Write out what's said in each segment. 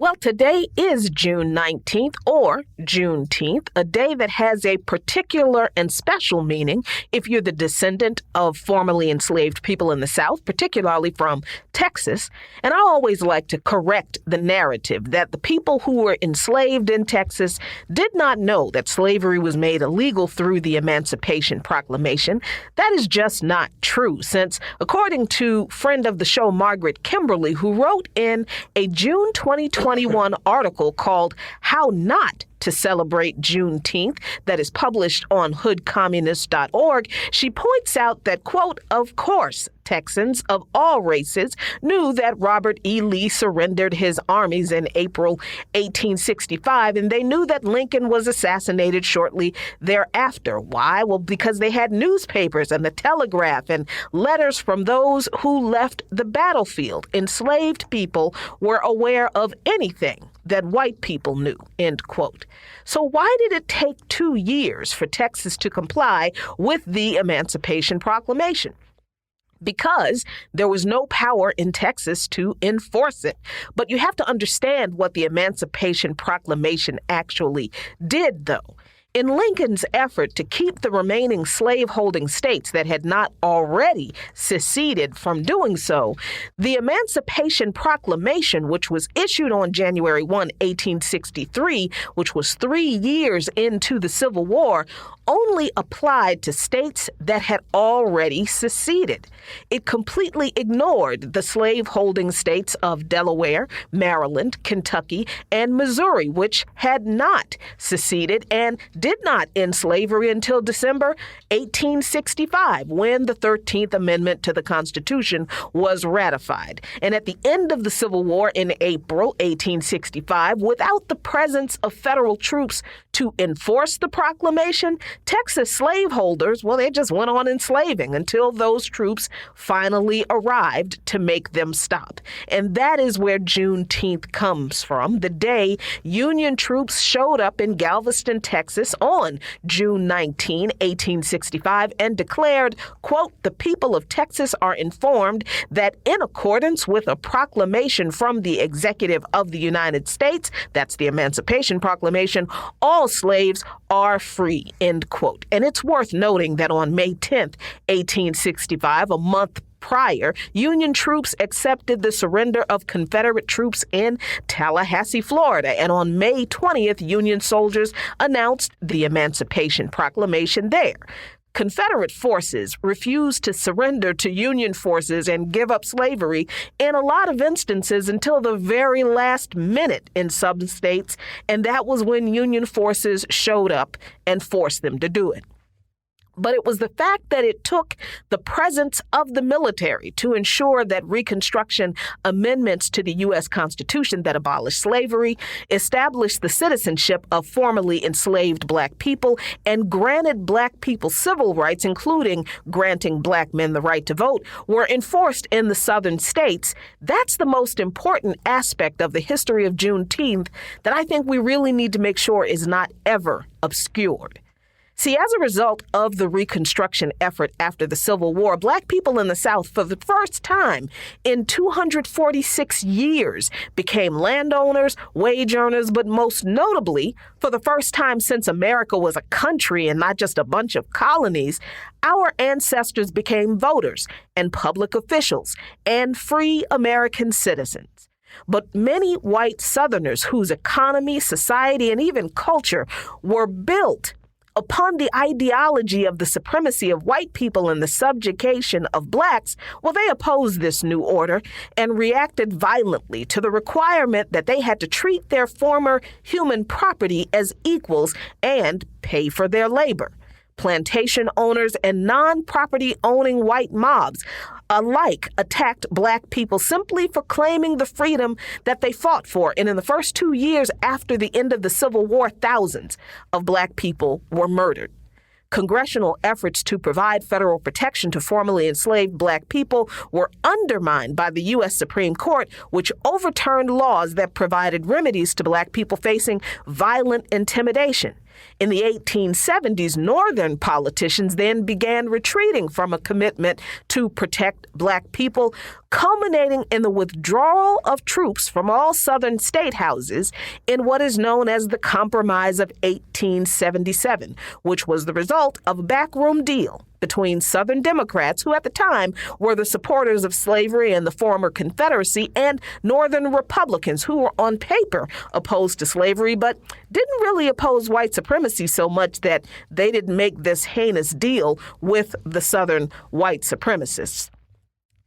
Well, today is June 19th, or Juneteenth, a day that has a particular and special meaning if you're the descendant of formerly enslaved people in the South, particularly from Texas. And I always like to correct the narrative that the people who were enslaved in Texas did not know that slavery was made illegal through the Emancipation Proclamation. That is just not true, since according to friend of the show Margaret Kimberly, who wrote in a June 2021 article called How Not to Celebrate Juneteenth that is published on hoodcommunist.org, she points out that, quote, "Of course, Texans of all races knew that Robert E. Lee surrendered his armies in April 1865, and they knew that Lincoln was assassinated shortly thereafter. Why? Well, because they had newspapers and the telegraph and letters from those who left the battlefield. Enslaved people were aware of anything that white people knew," end quote. So why did it take 2 years for Texas to comply with the Emancipation Proclamation? Because there was no power in Texas to enforce it. But you have to understand what the Emancipation Proclamation actually did, though. In Lincoln's effort to keep the remaining slaveholding states that had not already seceded from doing so, the Emancipation Proclamation, which was issued on January 1, 1863, which was 3 years into the Civil War, only applied to states that had already seceded. It completely ignored the slaveholding states of Delaware, Maryland, Kentucky, and Missouri, which had not seceded and did not end slavery until December 1865, when the 13th Amendment to the Constitution was ratified. And at the end of the Civil War in April 1865, without the presence of federal troops to enforce the proclamation, Texas slaveholders, well, they just went on enslaving until those troops finally arrived to make them stop. And that is where Juneteenth comes from, the day Union troops showed up in Galveston, Texas on June 19, 1865, and declared, quote, "The people of Texas are informed that in accordance with a proclamation from the Executive of the United States," that's the Emancipation Proclamation, "all slaves are free," end quote. And it's worth noting that on May 10th, 1865, a month prior, Union troops accepted the surrender of Confederate troops in Tallahassee, Florida. And on May 20th, Union soldiers announced the Emancipation Proclamation there. Confederate forces refused to surrender to Union forces and give up slavery in a lot of instances until the very last minute in some states, and that was when Union forces showed up and forced them to do it. But it was the fact that it took the presence of the military to ensure that Reconstruction amendments to the U.S. Constitution that abolished slavery, established the citizenship of formerly enslaved Black people, and granted Black people civil rights, including granting Black men the right to vote, were enforced in the southern states. That's the most important aspect of the history of Juneteenth that I think we really need to make sure is not ever obscured. See, as a result of the Reconstruction effort after the Civil War, Black people in the South, for the first time in 246 years, became landowners, wage earners, but most notably, for the first time since America was a country and not just a bunch of colonies, our ancestors became voters and public officials and free American citizens. But many white Southerners whose economy, society, and even culture were built upon the ideology of the supremacy of white people and the subjugation of Blacks, well, they opposed this new order and reacted violently to the requirement that they had to treat their former human property as equals and pay for their labor. Plantation owners and non-property owning white mobs alike attacked Black people simply for claiming the freedom that they fought for. And in the first 2 years after the end of the Civil War, thousands of Black people were murdered. Congressional efforts to provide federal protection to formerly enslaved Black people were undermined by the U.S. Supreme Court, which overturned laws that provided remedies to Black people facing violent intimidation. In the 1870s, Northern politicians then began retreating from a commitment to protect Black people, culminating in the withdrawal of troops from all Southern state houses in what is known as the Compromise of 1877, which was the result of a backroom deal between Southern Democrats, who at the time were the supporters of slavery in the former Confederacy, and Northern Republicans, who were on paper opposed to slavery, but didn't really oppose white supremacy so much that they didn't make this heinous deal with the Southern white supremacists.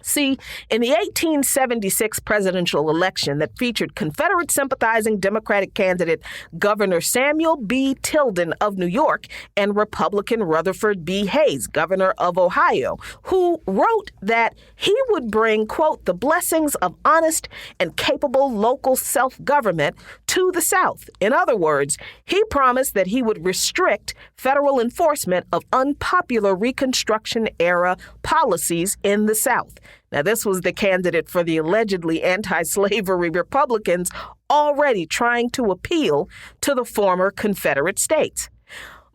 See, in the 1876 presidential election that featured Confederate sympathizing Democratic candidate Governor Samuel B. Tilden of New York and Republican Rutherford B. Hayes, governor of Ohio, who wrote that he would bring, quote, the blessings of honest and capable local self-government to the South. In other words, he promised that he would restrict federal enforcement of unpopular Reconstruction-era policies in the South. Now, this was the candidate for the allegedly anti-slavery Republicans already trying to appeal to the former Confederate states.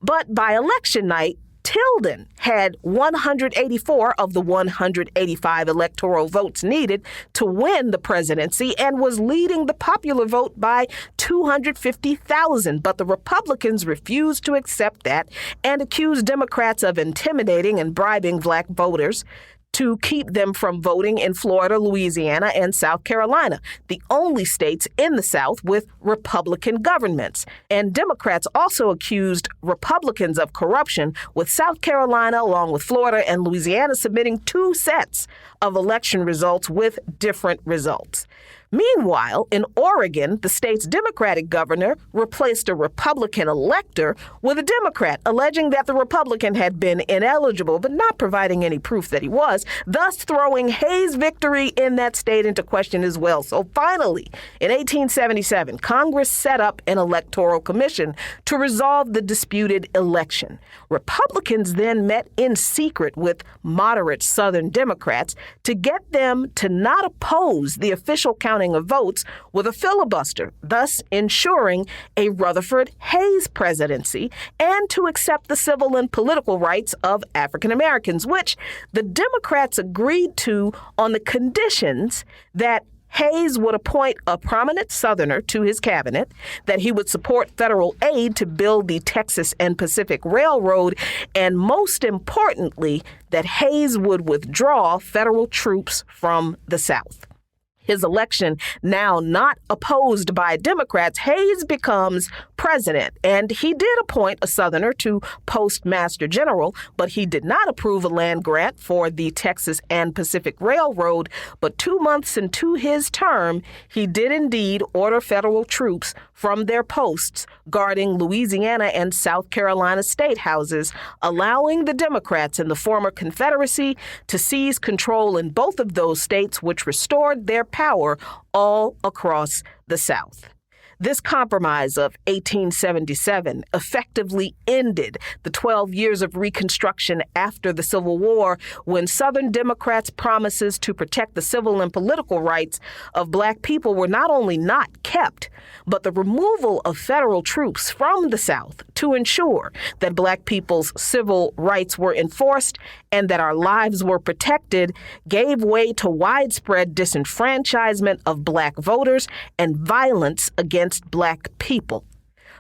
But by election night, Tilden had 184 of the 185 electoral votes needed to win the presidency and was leading the popular vote by 250,000. But the Republicans refused to accept that and accused Democrats of intimidating and bribing black voters to keep them from voting in Florida, Louisiana, and South Carolina, the only states in the South with Republican governments. And Democrats also accused Republicans of corruption, with South Carolina, along with Florida and Louisiana, submitting two sets of election results with different results. Meanwhile, in Oregon, the state's Democratic governor replaced a Republican elector with a Democrat, alleging that the Republican had been ineligible, but not providing any proof that he was, thus throwing Hayes' victory in that state into question as well. So finally, in 1877, Congress set up an electoral commission to resolve the disputed election. Republicans then met in secret with moderate Southern Democrats to get them to not oppose the official counting of votes with a filibuster, thus ensuring a Rutherford Hayes presidency, and to accept the civil and political rights of African Americans, which the Democrats agreed to on the conditions that Hayes would appoint a prominent Southerner to his cabinet, that he would support federal aid to build the Texas and Pacific Railroad, and most importantly, that Hayes would withdraw federal troops from the South. His election now not opposed by Democrats, Hayes becomes president, and he did appoint a Southerner to postmaster general, but he did not approve a land grant for the Texas and Pacific Railroad. But 2 months into his term, he did indeed order federal troops from their posts guarding Louisiana and South Carolina state houses, allowing the Democrats in the former Confederacy to seize control in both of those states, which restored their power all across the South. This compromise of 1877 effectively ended the 12 years of Reconstruction after the Civil War, when Southern Democrats' promises to protect the civil and political rights of black people were not only not kept, but the removal of federal troops from the South to ensure that black people's civil rights were enforced and that our lives were protected gave way to widespread disenfranchisement of black voters and violence against black people.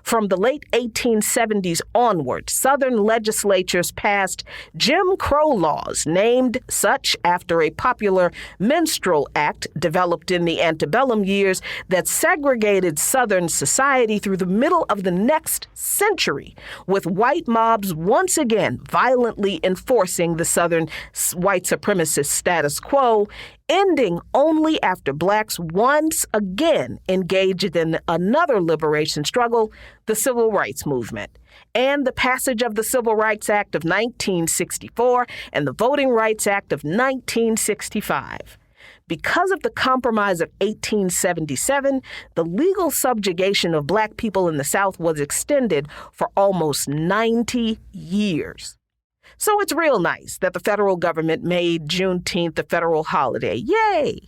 From the late 1870s onward, Southern legislatures passed Jim Crow laws, named such after a popular minstrel act developed in the antebellum years, that segregated Southern society through the middle of the next century, with white mobs once again violently enforcing the Southern white supremacist status quo, ending only after blacks once again engaged in another liberation struggle, the Civil Rights Movement, and the passage of the Civil Rights Act of 1964 and the Voting Rights Act of 1965. Because of the Compromise of 1877, the legal subjugation of black people in the South was extended for almost 90 years. So it's real nice that the federal government made Juneteenth a federal holiday. Yay!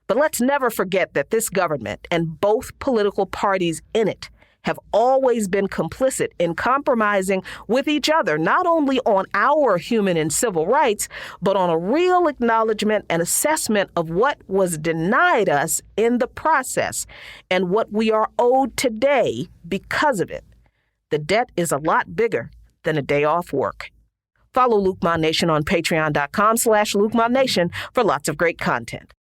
But let's never forget that this government and both political parties in it have always been complicit in compromising with each other, not only on our human and civil rights, but on a real acknowledgement and assessment of what was denied us in the process and what we are owed today because of it. The debt is a lot bigger than a day off work. Follow Luke My Nation on patreon.com/LukeMyNation for lots of great content.